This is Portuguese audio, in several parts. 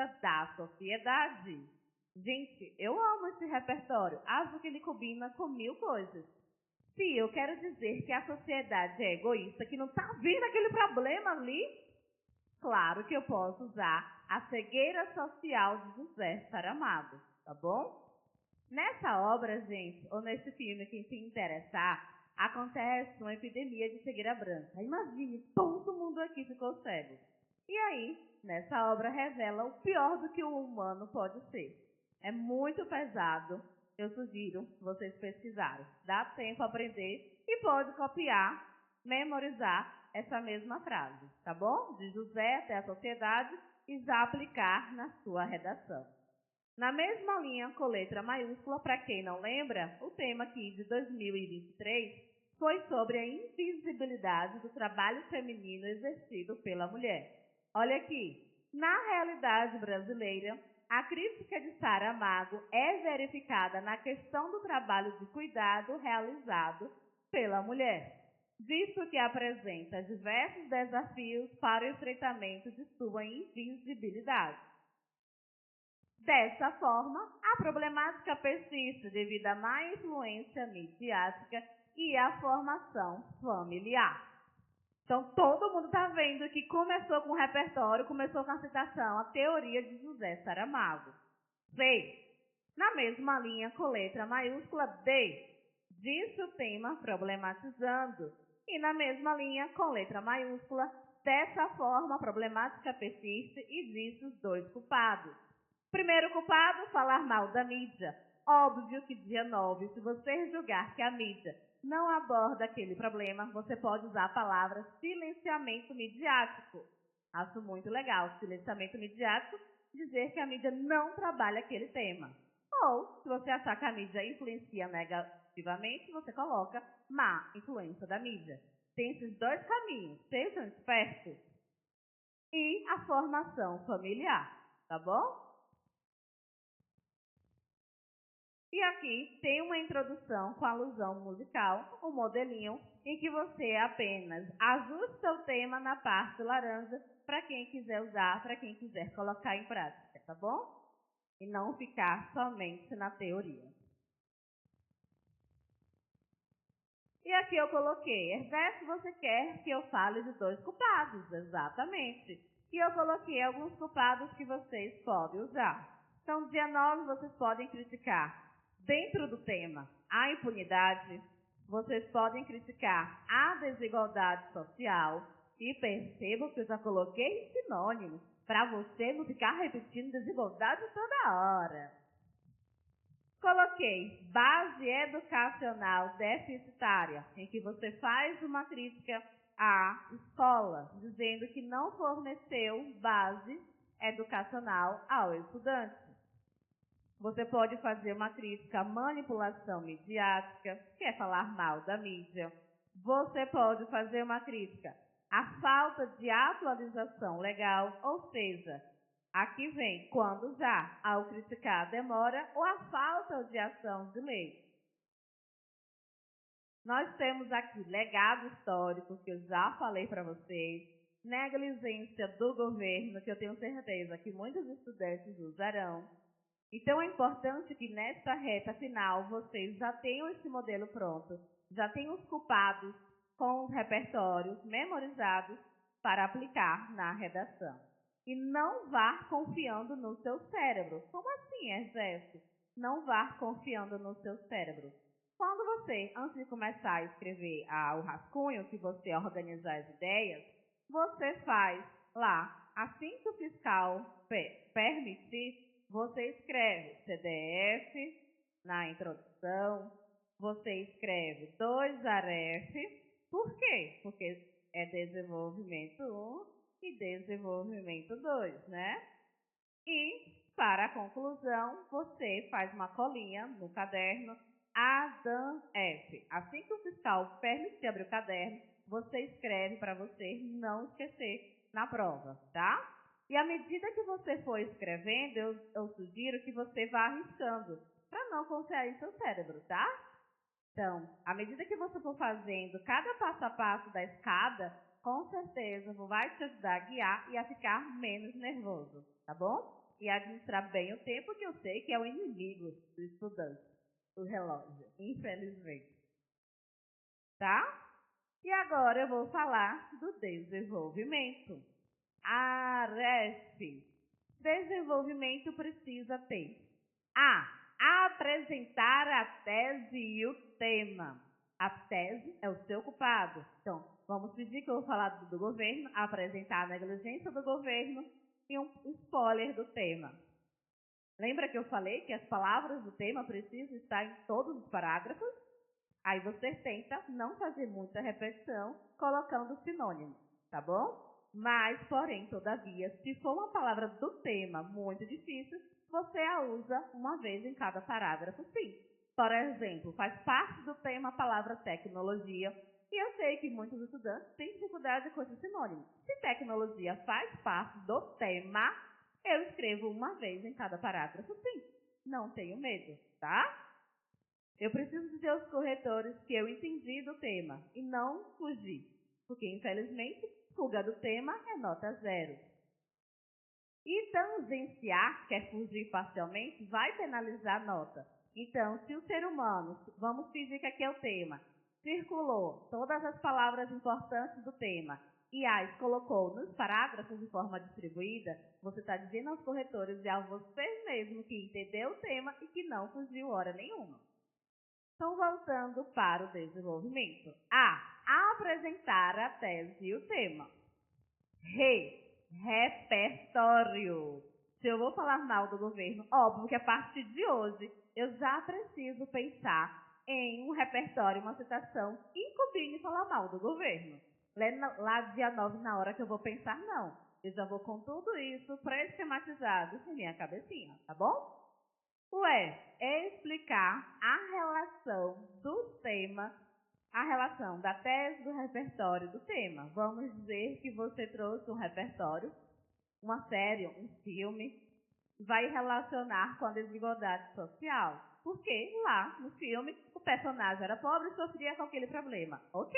conquista da sociedade. Gente, eu amo esse repertório. Acho que ele combina com 1000 coisas. Se eu quero dizer que a sociedade é egoísta, que não está vendo aquele problema ali, claro que eu posso usar a cegueira social de José Saramago, tá bom? Nessa obra, gente, ou nesse filme, quem se interessar, acontece uma epidemia de cegueira branca. Imagine, todo mundo aqui ficou cego. E aí, nessa obra revela o pior do que o humano pode ser. É muito pesado. Eu sugiro vocês pesquisarem. Dá tempo a aprender e pode copiar, memorizar essa mesma frase, tá bom? De José até a sociedade e já aplicar na sua redação. Na mesma linha, com letra maiúscula, para quem não lembra, o tema aqui de 2023 foi sobre a invisibilidade do trabalho feminino exercido pela mulher. Olha aqui, na realidade brasileira, a crítica de Saramago é verificada na questão do trabalho de cuidado realizado pela mulher, visto que apresenta diversos desafios para o enfrentamento de sua invisibilidade. Dessa forma, a problemática persiste devido à má influência midiática e à formação familiar. Então, todo mundo está vendo que começou com o repertório, começou com a citação, a teoria de José Saramago. C. Na mesma linha, com letra maiúscula D, disse o tema problematizando. E na mesma linha, com letra maiúscula, dessa forma, a problemática persiste e disse os dois culpados. Primeiro culpado, falar mal da mídia. Óbvio que dia 9, se você julgar que a mídia não aborda aquele problema, você pode usar a palavra silenciamento midiático. Acho muito legal, silenciamento midiático, dizer que a mídia não trabalha aquele tema. Ou, se você achar que a mídia influencia negativamente, você coloca má influência da mídia. Tem esses dois caminhos, sejam espertos. E a formação familiar, tá bom? E aqui tem uma introdução com alusão musical, um modelinho, em que você apenas ajusta o tema na parte laranja para quem quiser usar, para quem quiser colocar em prática, tá bom? E não ficar somente na teoria. E aqui eu coloquei, Ernesto, você quer que eu fale de dois culpados? Exatamente. E eu coloquei alguns culpados que vocês podem usar. Então, dia 9, vocês podem criticar dentro do tema a impunidade, vocês podem criticar a desigualdade social e percebam que eu já coloquei sinônimos para você não ficar repetindo desigualdade toda hora. Coloquei base educacional deficitária, em que você faz uma crítica à escola, dizendo que não forneceu base educacional ao estudante. Você pode fazer uma crítica à manipulação midiática, que é falar mal da mídia. Você pode fazer uma crítica à falta de atualização legal, ou seja, aqui vem quando já, ao criticar a demora ou a falta de ação de lei. Nós temos aqui legado histórico, que eu já falei para vocês, negligência do governo, que eu tenho certeza que muitos estudantes usarão. Então, é importante que nesta reta final vocês já tenham esse modelo pronto, já tenham os culpados com os repertórios memorizados para aplicar na redação. E não vá confiando no seu cérebro. Como assim, Ernesto? Não vá confiando no seu cérebro. Quando você, antes de começar a escrever o rascunho, que você organizar as ideias, você faz lá, assim que o fiscal permitir, você escreve CDF na introdução, você escreve 2AREF. Por quê? Porque é desenvolvimento 1 e desenvolvimento 2, né? E, para a conclusão, você faz uma colinha no caderno ADAM-F. Assim que o fiscal permitir abrir o caderno, você escreve para você não esquecer na prova, tá? E à medida que você for escrevendo, eu sugiro que você vá arriscando, para não confiar em seu cérebro, tá? Então, à medida que você for fazendo cada passo a passo da escada, com certeza vai te ajudar a guiar e a ficar menos nervoso, tá bom? e administrar bem o tempo, que eu sei que é o inimigo do estudante, o relógio, infelizmente. Tá? E agora eu vou falar do desenvolvimento. AREF. Desenvolvimento precisa ter A. Apresentar a tese e o tema. A tese é o seu culpado. Então, vamos fingir que eu vou falar do governo, apresentar a negligência do governo e um spoiler do tema. Lembra que eu falei que as palavras do tema precisam estar em todos os parágrafos? Aí você tenta não fazer muita repetição, colocando sinônimo, tá bom? Mas, porém, todavia, se for uma palavra do tema muito difícil, você a usa uma vez em cada parágrafo, sim. Por exemplo, faz parte do tema a palavra tecnologia, e eu sei que muitos estudantes têm dificuldade com esse sinônimo. Se tecnologia faz parte do tema, eu escrevo uma vez em cada parágrafo, sim. Não tenho medo, tá? Eu preciso dizer aos corretores que eu entendi do tema e não fugi, porque, infelizmente, fuga do tema é nota 0. E tangenciar, que é fugir parcialmente, vai penalizar a nota. Então, se o ser humano, vamos fingir que aqui é o tema, circulou todas as palavras importantes do tema e as colocou nos parágrafos de forma distribuída, você está dizendo aos corretores e a você mesmo que entendeu o tema e que não fugiu hora nenhuma. Então, voltando para o desenvolvimento. A. Apresentar a tese e o tema. Repertório. Se eu vou falar mal do governo, óbvio que a partir de hoje eu já preciso pensar em um repertório, uma citação que combine falar mal do governo. Lá dia 9, na hora que eu vou pensar, não. Eu já vou com tudo isso pré-esquematizado em minha cabecinha, tá bom? É explicar a relação do tema, a relação da tese do repertório do tema. Vamos dizer que você trouxe um repertório, uma série, um filme, vai relacionar com a desigualdade social. Porque lá no filme o personagem era pobre e sofria com aquele problema. Ok.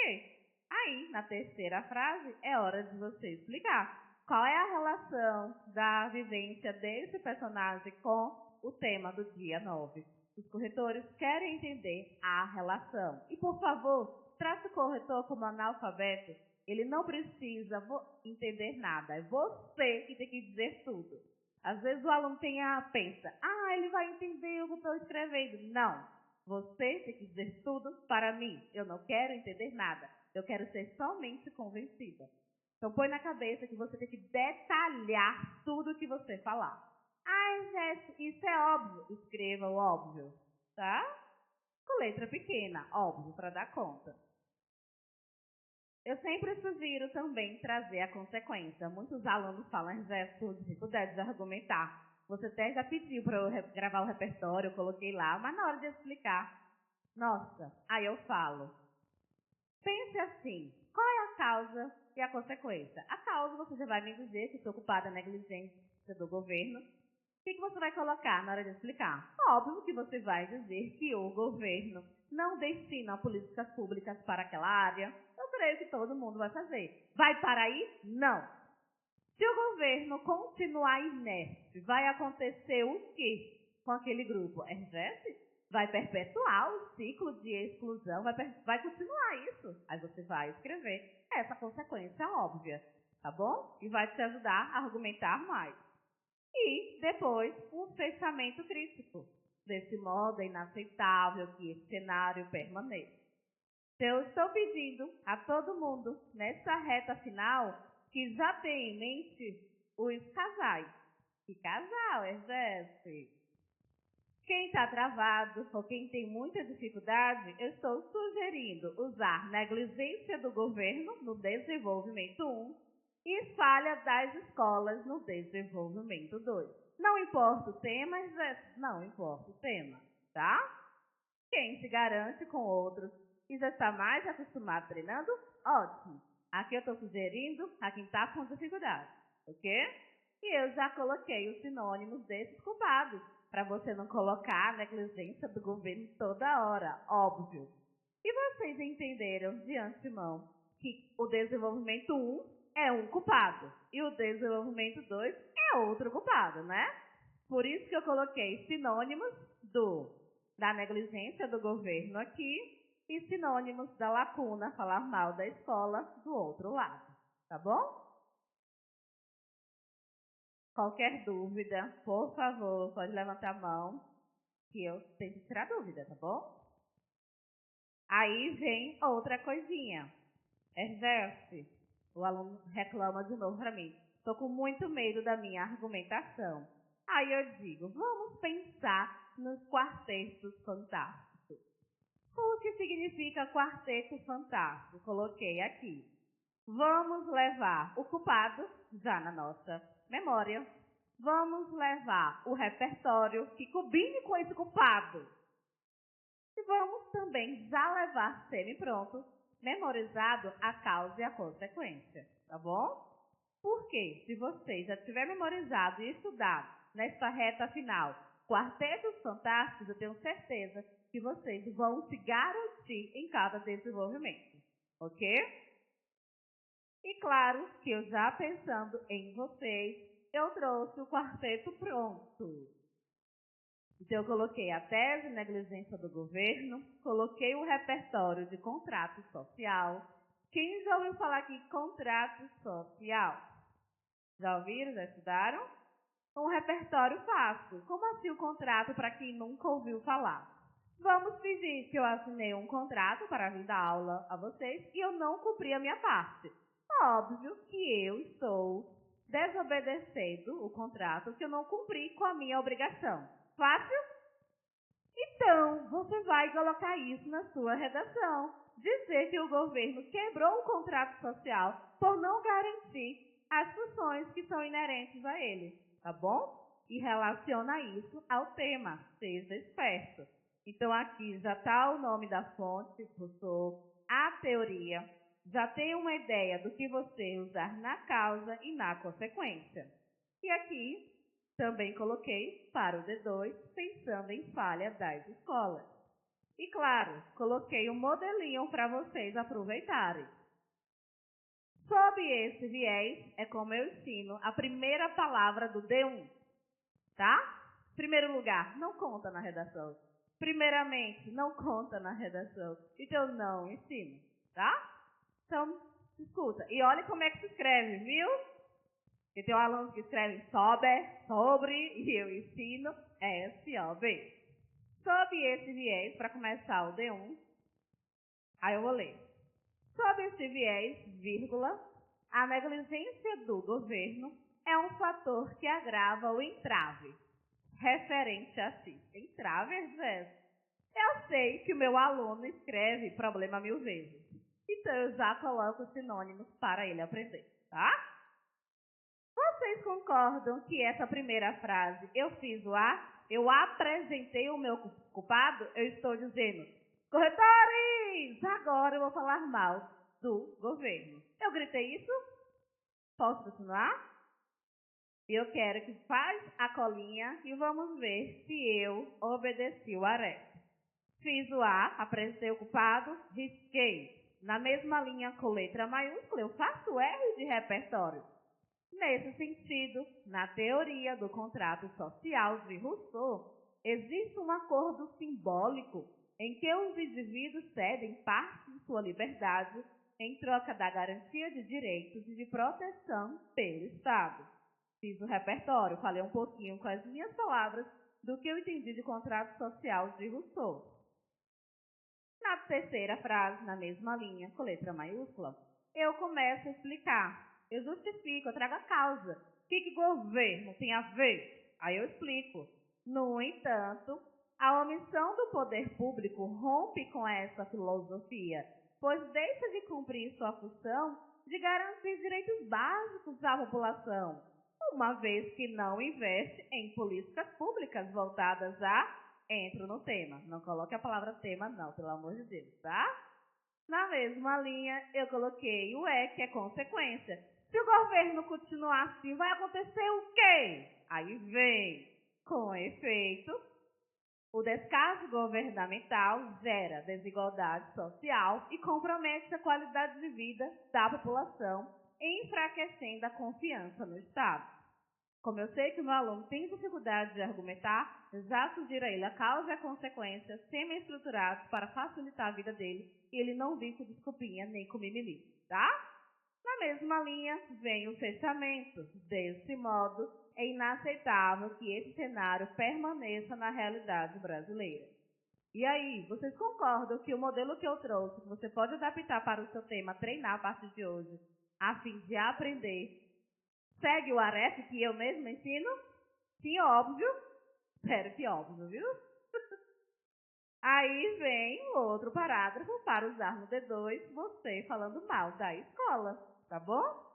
Aí, na terceira frase, é hora de você explicar qual é a relação da vivência desse personagem com o tema do dia 9. Os corretores querem entender a relação. E, por favor, trate o corretor como analfabeto. Ele não precisa entender nada. É você que tem que dizer tudo. Às vezes o aluno pensa, ele vai entender o que eu estou escrevendo. Não. Você tem que dizer tudo para mim. Eu não quero entender nada. Eu quero ser somente convencida. Então, põe na cabeça que você tem que detalhar tudo o que você falar. Jéssica, isso é óbvio. Escreva o óbvio, tá? Com letra pequena, óbvio, para dar conta. Eu sempre sugiro também trazer a consequência. Muitos alunos falam, Jéssica, por dificuldade de argumentar. Você até já pediu para eu gravar o repertório, eu coloquei lá, mas na hora de explicar, nossa, aí eu falo. Pense assim, qual é a causa e a consequência? A causa você já vai me dizer que estou ocupada na negligência do governo. O que você vai colocar na hora de explicar? Óbvio que você vai dizer que o governo não destina políticas públicas para aquela área. Eu creio que todo mundo vai fazer. Vai parar aí? Não. Se o governo continuar inerte, vai acontecer o quê com aquele grupo? RGS? Vai perpetuar o ciclo de exclusão, vai continuar isso. Aí você vai escrever essa consequência óbvia, tá bom? E vai te ajudar a argumentar mais. E depois, um fechamento crítico. Desse modo, é inaceitável que esse cenário permaneça. Eu estou pedindo a todo mundo, nessa reta final, que já tenha em mente os casais. Que casal, exerce? Quem está travado ou quem tem muita dificuldade, eu estou sugerindo usar negligência do governo no desenvolvimento 1 e falha das escolas no desenvolvimento 2. Não importa o tema, não importa o tema, tá? Quem se garante com outros e já está mais acostumado treinando, ótimo. Aqui eu estou sugerindo a quem está com dificuldade, ok? E eu já coloquei os sinônimos desses culpados, para você não colocar a negligência do governo toda hora, óbvio. E vocês entenderam de antemão que o desenvolvimento 1 é um culpado e o desenvolvimento 2 é outro culpado, né? Por isso que eu coloquei sinônimos da negligência do governo aqui e sinônimos da lacuna, falar mal da escola, do outro lado. Tá bom? Qualquer dúvida, por favor, pode levantar a mão, que eu tento tirar dúvida, tá bom? Aí vem outra coisinha. Exerce. O aluno reclama de novo para mim. Estou com muito medo da minha argumentação. Aí eu digo, vamos pensar nos quartetos fantásticos. O que significa quarteto fantástico? Coloquei aqui. Vamos levar o culpado, já na nossa memória. Vamos levar o repertório que combine com esse culpado. E vamos também já levar semi-pronto, memorizado a causa e a consequência, tá bom? Porque se você já tiver memorizado e estudado nesta reta final quartetos fantásticos, eu tenho certeza que vocês vão se garantir em cada desenvolvimento, ok? E claro que eu já pensando em vocês, eu trouxe o quarteto pronto. Então, eu coloquei a tese negligência do governo, coloquei o repertório de contrato social. Quem já ouviu falar aqui contrato social? Já ouviram? Já estudaram? Um repertório fácil. Como assim o contrato para quem nunca ouviu falar? Vamos fingir que eu assinei um contrato para vir dar aula a vocês e eu não cumpri a minha parte. Óbvio que eu estou desobedecendo o contrato, que eu não cumpri com a minha obrigação. Fácil? Então, você vai colocar isso na sua redação. Dizer que o governo quebrou o contrato social por não garantir as funções que são inerentes a ele, tá bom? E relaciona isso ao tema, seja esperto. Então, aqui já está o nome da fonte, professor, a teoria, já tem uma ideia do que você usar na causa e na consequência. E aqui também coloquei para o D2, pensando em falha das escolas. E claro, coloquei um modelinho para vocês aproveitarem. Sob esse viés, é como eu ensino a primeira palavra do D1, tá? Primeiro lugar, não conta na redação. Primeiramente, não conta na redação. Então, não ensino, tá? Então, escuta. E olha como é que se escreve, viu? Porque tem alunos que escrevem sobre, e eu ensino S-O-B. Sob esse viés, para começar o D1, aí eu vou ler. Sob esse viés, vírgula, a negligência do governo é um fator que agrava o entrave referente a si. Entrave, José? Eu sei que o meu aluno escreve problema 1000 vezes. Então, eu já coloco sinônimos para ele aprender, tá? Vocês concordam que essa primeira frase, eu fiz o A, eu apresentei o meu culpado, eu estou dizendo, corretores, agora eu vou falar mal do governo. Eu gritei isso? Posso continuar? Eu quero que faz a colinha e vamos ver se eu obedeci o aré. Fiz o A, apresentei o culpado, risquei. Na mesma linha com letra maiúscula, eu faço R de repertório. Nesse sentido, na teoria do contrato social de Rousseau, existe um acordo simbólico em que os indivíduos cedem parte de sua liberdade em troca da garantia de direitos e de proteção pelo Estado. Fiz o repertório, falei um pouquinho com as minhas palavras do que eu entendi de contrato social de Rousseau. Na terceira frase, na mesma linha, com letra maiúscula, eu começo a explicar. Eu justifico, eu trago a causa. O que governo tem a ver? Aí eu explico. No entanto, a omissão do poder público rompe com essa filosofia, pois deixa de cumprir sua função de garantir direitos básicos à população, uma vez que não investe em políticas públicas voltadas a entro no tema. Não coloque a palavra tema, não, pelo amor de Deus, tá? Na mesma linha, eu coloquei o E, que é consequência. Se o governo continuar assim, vai acontecer o quê? Aí vem, com efeito, o descaso governamental gera desigualdade social e compromete a qualidade de vida da população, enfraquecendo a confiança no Estado. Como eu sei que o meu aluno tem dificuldade de argumentar, já sugiro a ele a causa e a consequência semi-estruturados para facilitar a vida dele e ele não vir com desculpinha nem com mimimi, tá? Na mesma linha, vem o fechamento. Desse modo, é inaceitável que esse cenário permaneça na realidade brasileira. E aí, vocês concordam que o modelo que eu trouxe, que você pode adaptar para o seu tema, treinar a partir de hoje, a fim de aprender, segue o AREF que eu mesmo ensino? Sim, óbvio. Espero que óbvio, viu? Aí vem o outro parágrafo para usar no D2, você falando mal da escola, tá bom?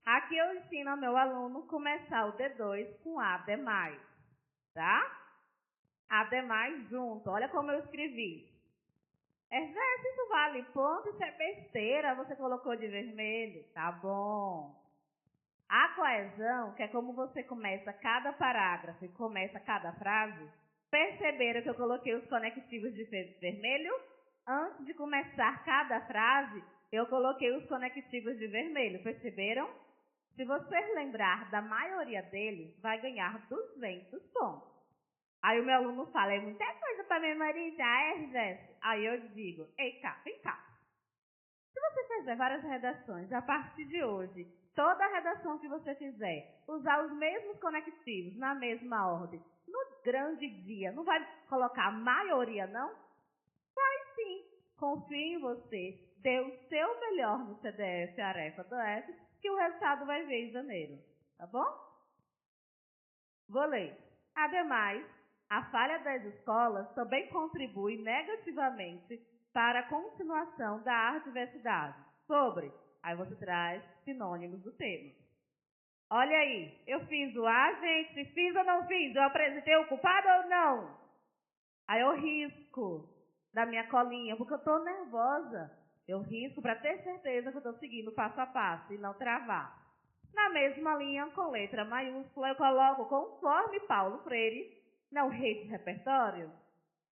Aqui eu ensino ao meu aluno começar o D2 com ademais, tá? Ademais junto, olha como eu escrevi. Exercício vale ponto, isso é besteira, você colocou de vermelho, tá bom. A coesão, que é como você começa cada parágrafo e começa cada frase, perceberam que eu coloquei os conectivos de vermelho? Antes de começar cada frase, eu coloquei os conectivos de vermelho, perceberam? Se você lembrar da maioria deles, vai ganhar 200 pontos. Aí o meu aluno fala, é muita coisa para memorizar, Jéssica. Aí eu digo, ei, cá, vem cá. Se você fizer várias redações a partir de hoje, toda a redação que você fizer, usar os mesmos conectivos na mesma ordem, no grande dia, não vai colocar a maioria, não? Vai sim. Confie em você. Dê o seu melhor no CDF, Arefa do F, que o resultado vai vir em janeiro. Tá bom? Vou ler. Ademais, a falha das escolas também contribui negativamente para a continuação da adversidade. Sobre, aí você traz sinônimos do tema. Olha aí, eu fiz o A, gente, fiz ou não fiz? Eu apresentei o culpado ou não? Aí eu risco da minha colinha, porque eu estou nervosa. Eu risco para ter certeza que eu estou seguindo passo a passo e não travar. Na mesma linha, com letra maiúscula, eu coloco conforme Paulo Freire, não rede de repertório,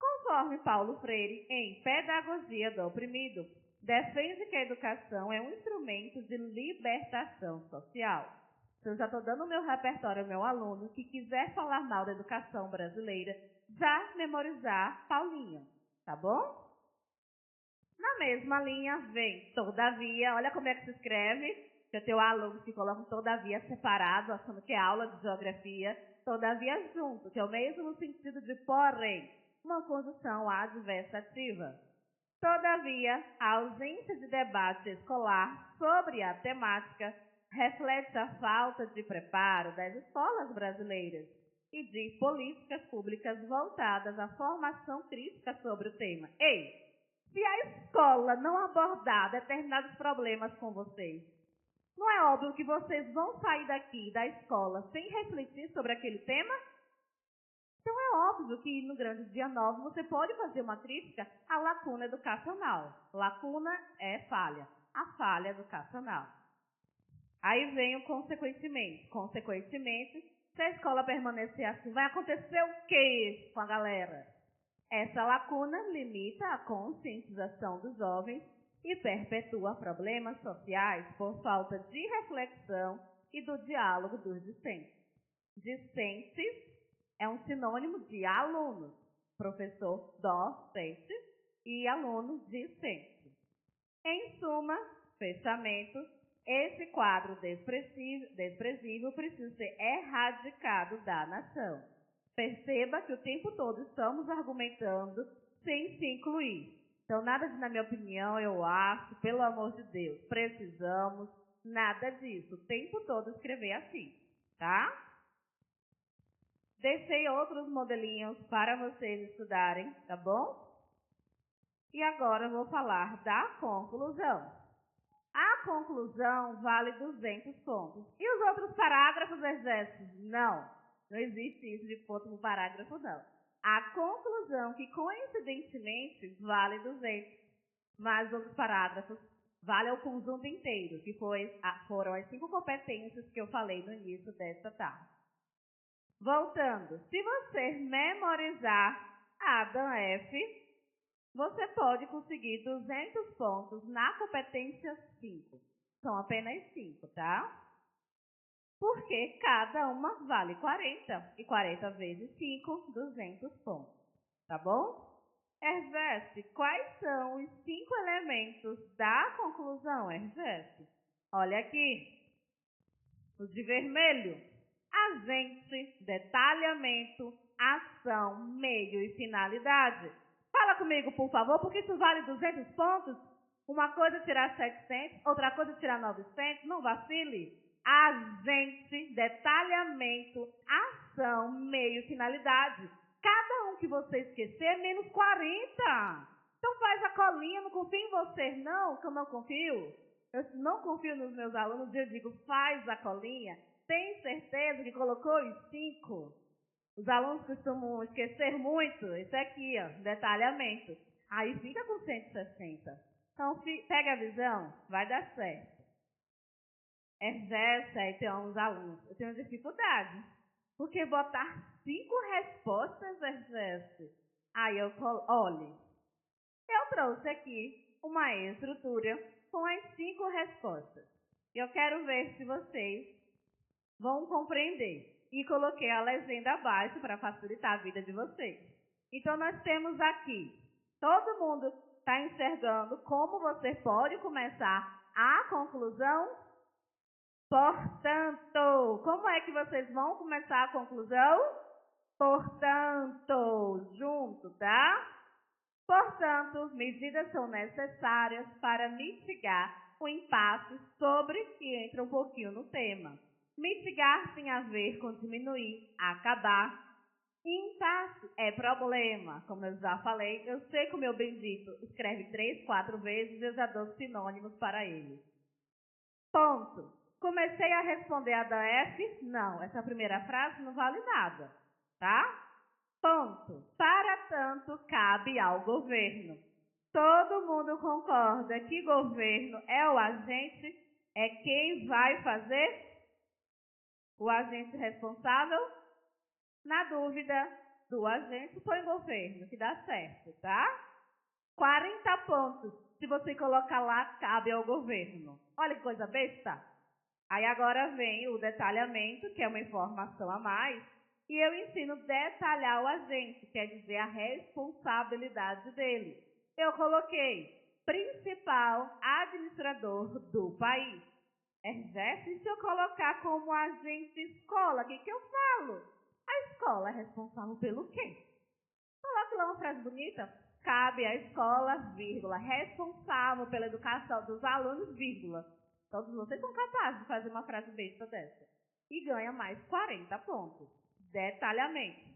conforme Paulo Freire, em Pedagogia do Oprimido, defende que a educação é um instrumento de libertação social. Se eu já estou dando o meu repertório ao meu aluno que quiser falar mal da educação brasileira, já memorizar Paulinho, tá bom? Na mesma linha, vem todavia, olha como é que se escreve, que eu tenho alunos que colocam todavia separado, achando que é aula de geografia, todavia junto, que é o mesmo sentido de porém, uma conjunção adversativa. Todavia, a ausência de debate escolar sobre a temática reflete a falta de preparo das escolas brasileiras e de políticas públicas voltadas à formação crítica sobre o tema. Ei, se a escola não abordar determinados problemas com vocês, não é óbvio que vocês vão sair daqui da escola sem refletir sobre aquele tema? Então é óbvio que no grande dia 9 você pode fazer uma crítica à lacuna educacional. Lacuna é falha, a falha educacional. Aí vem o consequentemente. Consequentemente, se a escola permanecer assim, vai acontecer o quê com a galera? Essa lacuna limita a conscientização dos jovens e perpetua problemas sociais por falta de reflexão e do diálogo dos discentes. Discentes é um sinônimo de alunos, professor docente e aluno discente. Em suma, fechamento, esse quadro desprezível precisa ser erradicado da nação. Perceba que o tempo todo estamos argumentando sem se incluir. Então, nada de, na minha opinião, eu acho, pelo amor de Deus, precisamos, nada disso. O tempo todo escrever assim, tá? Deixei outros modelinhos para vocês estudarem, tá bom? E agora eu vou falar da conclusão. A conclusão vale 200 pontos. E os outros parágrafos, exércitos? Não. Não existe isso de ponto no parágrafo, não. A conclusão, que coincidentemente vale 200, mas os outros parágrafos vale o conjunto inteiro, que foram as 5 competências que eu falei no início desta tarde. Voltando, se você memorizar Adam F, você pode conseguir 200 pontos na competência 5. São apenas 5, tá? porque cada uma vale 40. E 40 vezes 5, 200 pontos. Tá bom? Erveste, quais são os 5 elementos da conclusão, Erveste? Olha aqui, o de vermelho. Agente, detalhamento, ação, meio e finalidade. Fala comigo, por favor, porque isso vale 200 pontos. Uma coisa é tirar 700, outra coisa é tirar 900, não vacile. Agente, detalhamento, ação, meio e finalidade. Cada um que você esquecer é menos 40. Então faz a colinha, não confio em você não, que eu não confio. Eu não confio nos meus alunos e eu digo, faz a colinha. Tem certeza que colocou os 5? Os alunos costumam esquecer muito. Esse aqui, ó, detalhamento. Aí fica com 160. Então, pega a visão, vai dar certo. Exerce, aí tem uns alunos. Eu tenho dificuldade. Porque botar 5 respostas, exerce. Aí olhe, eu trouxe aqui uma estrutura com as 5 respostas. Eu quero ver se vocês vão compreender. E coloquei a legenda abaixo para facilitar a vida de vocês. Então, nós temos aqui, todo mundo está enxergando como você pode começar a conclusão? Portanto, como é que vocês vão começar a conclusão? Portanto, junto, tá? Portanto, medidas são necessárias para mitigar o impasse sobre que entra um pouquinho no tema. Mitigar tem a ver com diminuir, acabar. Impasse é problema, como eu já falei. Eu sei que o meu bendito escreve 3, 4 vezes e eu já dou sinônimos para ele. Ponto. Comecei a responder a da F? Não, essa primeira frase não vale nada, tá? Ponto. Para tanto, cabe ao governo. Todo mundo concorda que governo é o agente, é quem vai fazer? O agente responsável? Na dúvida do agente, põe governo, que dá certo, tá? 40 pontos. Se você colocar lá, cabe ao governo. Olha que coisa besta. Aí agora vem o detalhamento, que é uma informação a mais, e eu ensino detalhar o agente, quer dizer, a responsabilidade dele. Eu coloquei principal administrador do país. Exerce, se eu colocar como agente escola, o que eu falo? A escola é responsável pelo quê? Coloque lá uma frase bonita. Cabe à escola, vírgula, responsável pela educação dos alunos, vírgula. Todos vocês são capazes de fazer uma frase besta dessa. E ganha mais 40 pontos. Detalhamento.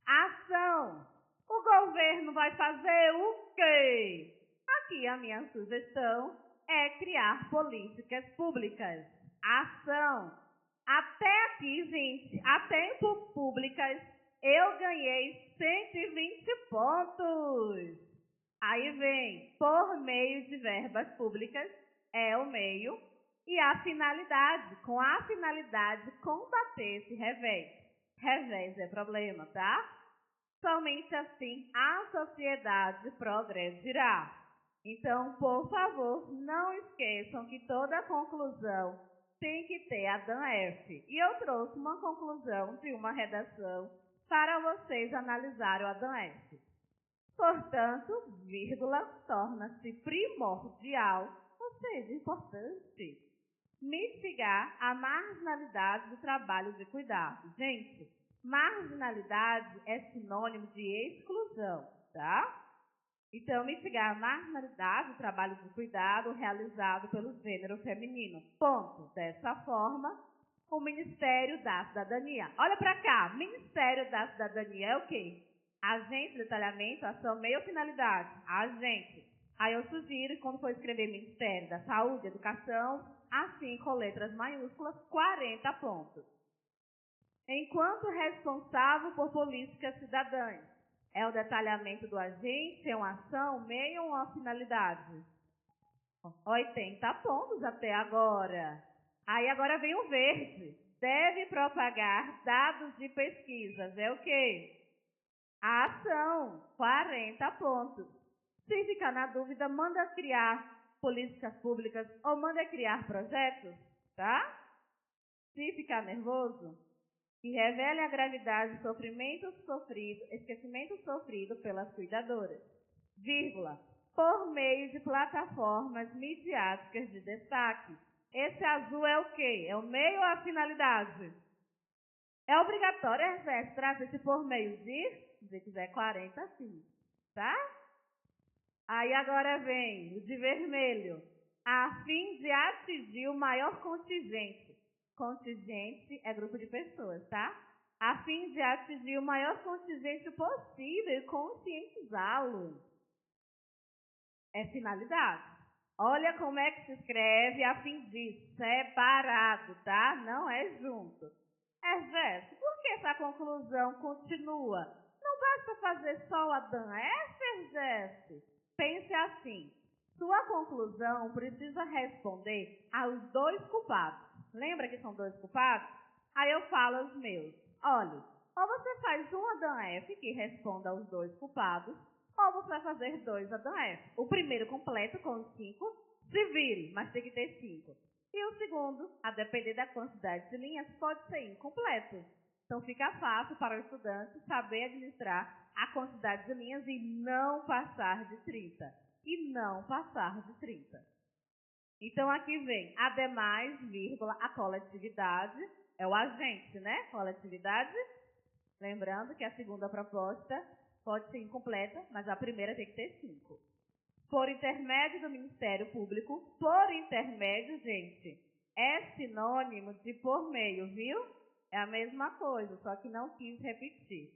Ação. O governo vai fazer o quê? Aqui a minha sugestão é criar políticas públicas. Ação. Até aqui, gente, a tempo públicas, eu ganhei 120 pontos. Aí vem, por meio de verbas públicas, é o meio, e a finalidade, com a finalidade, combater esse revés. Revés é problema, tá? Somente assim a sociedade progredirá. Então, por favor, não esqueçam que toda conclusão tem que ter a DAN-F. E eu trouxe uma conclusão de uma redação para vocês analisarem a DAN-F. Portanto, vírgula torna-se primordial, ou seja, importante, mitigar a marginalidade do trabalho de cuidado. Gente, marginalidade é sinônimo de exclusão, tá? Então, mitigar a marginalidade do trabalho de cuidado realizado pelo gênero feminino. Ponto. Dessa forma, o Ministério da Cidadania. Olha para cá, Ministério da Cidadania é o quê? Agente, detalhamento, ação, meio, finalidade. Agente. Aí eu sugiro, quando for escrever Ministério da Saúde, Educação, assim com letras maiúsculas, 40 pontos. Enquanto responsável por políticas cidadãs, é o detalhamento do agente, é uma ação, meio ou uma finalidade? 80 pontos até agora. Aí agora vem o verde. Deve propagar dados de pesquisas. É o quê? A ação, 40 pontos. Se ficar na dúvida, manda criar políticas públicas ou manda criar projetos, tá? Se ficar nervoso, que revele a gravidade do esquecimento sofrido pelas cuidadoras, vírgula, por meio de plataformas midiáticas de destaque. Esse azul é o quê? É o meio ou a finalidade? É obrigatório, exército, trazer esse por meio de, se quiser 40, sim, tá? Aí agora vem o de vermelho, a fim de atingir o maior contingente. Contingente é grupo de pessoas, tá? A fim de atingir o maior contingente possível e conscientizá-lo. É finalidade. Olha como é que se escreve a fim de, separado, tá? Não é junto. Exército, por que essa conclusão continua? Não basta fazer só o Adão F, exército. Pense assim, sua conclusão precisa responder aos dois culpados. Lembra que são dois culpados? Aí eu falo os meus. Olhe, ou você faz um Adão F que responda aos dois culpados, ou você vai fazer dois Adão F. O primeiro completo com os 5, se vire, mas tem que ter 5. E o segundo, a depender da quantidade de linhas, pode ser incompleto. Então fica fácil para o estudante saber administrar a quantidade de linhas e não passar de 30. E não passar de 30. Então aqui vem, ademais, vírgula, a coletividade, é o agente, né? Coletividade. Lembrando que a segunda proposta pode ser incompleta, mas a primeira tem que ter 5. Por intermédio do Ministério Público, por intermédio, gente, é sinônimo de por meio, viu? É a mesma coisa, só que não quis repetir.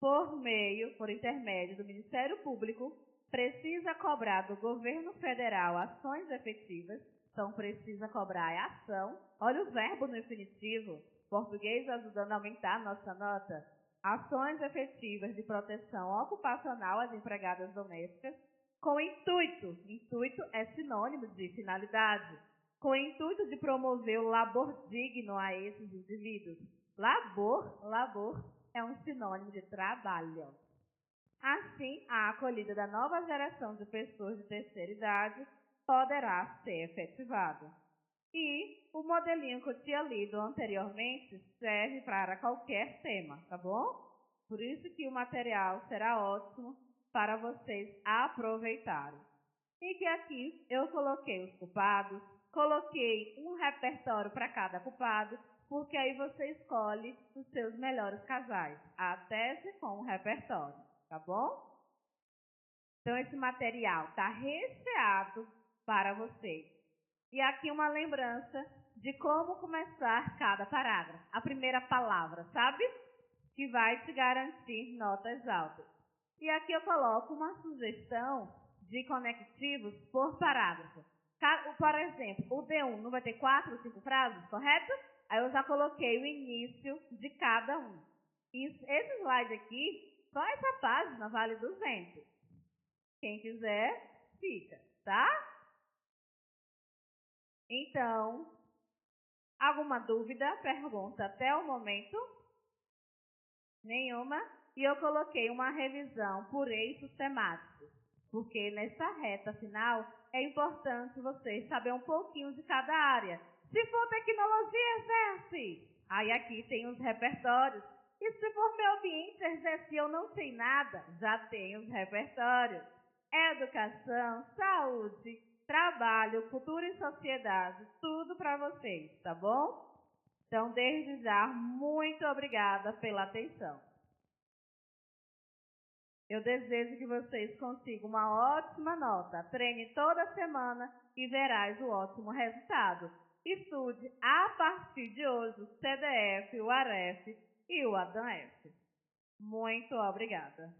Por intermédio do Ministério Público, precisa cobrar do governo federal ações efetivas, então precisa cobrar a ação. Olha o verbo no infinitivo, português ajudando a aumentar a nossa nota. Ações efetivas de proteção ocupacional às empregadas domésticas, com intuito é sinônimo de finalidade, com o intuito de promover o labor digno a esses indivíduos. Labor é um sinônimo de trabalho. Assim, a acolhida da nova geração de pessoas de terceira idade poderá ser efetivada. E o modelinho que eu tinha lido anteriormente serve para qualquer tema, tá bom? Por isso que o material será ótimo para vocês aproveitarem. E que aqui eu coloquei os culpados, coloquei um repertório para cada culpado, porque aí você escolhe os seus melhores casais, a tese com o repertório, tá bom? Então esse material está recheado para vocês. E aqui uma lembrança de como começar cada parágrafo. A primeira palavra, sabe? Que vai te garantir notas altas. E aqui eu coloco uma sugestão de conectivos por parágrafo. Por exemplo, o D1 não vai ter 4 ou 5 frases, correto? Aí eu já coloquei o início de cada um. Esse slide aqui, só essa página vale 200. Quem quiser, fica, tá? Então, alguma dúvida, pergunta até o momento? Nenhuma? E eu coloquei uma revisão por eixos temáticos, porque nessa reta final é importante vocês saber um pouquinho de cada área. Se for tecnologia, exerce! Aí aqui tem os repertórios. E se for meio ambiente, exerce, eu não sei nada, já tem os repertórios. Educação, saúde, trabalho, cultura e sociedade, tudo para vocês, tá bom? Então, desde já, muito obrigada pela atenção. Eu desejo que vocês consigam uma ótima nota. Treine toda semana e verás o ótimo resultado. Estude a partir de hoje o CDF, o AREF e o ADANF. Muito obrigada.